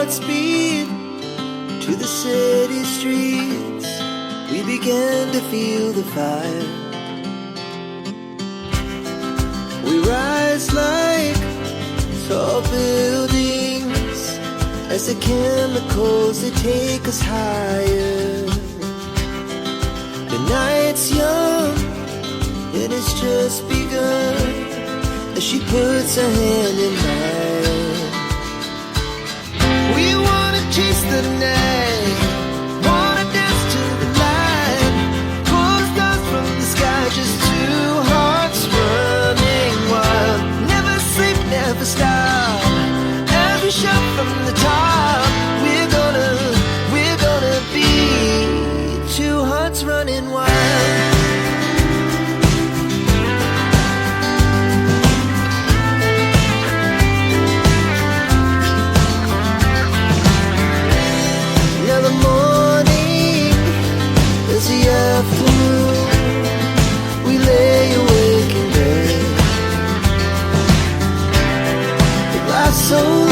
Godspeed to the city streets. We began to feel the fire. We rise like tall buildings as the chemicals, they take us higher. The night's young and it's just begun as she puts her hand in mine. We wanna chase the night, wanna dance to the light, pull the stars from the sky, just two hearts running wild. Never sleep, never stop, as we shout from the top. We're gonna be two hearts running wild. Now the morning is the afternoon. We lay awake in bed. It lasts so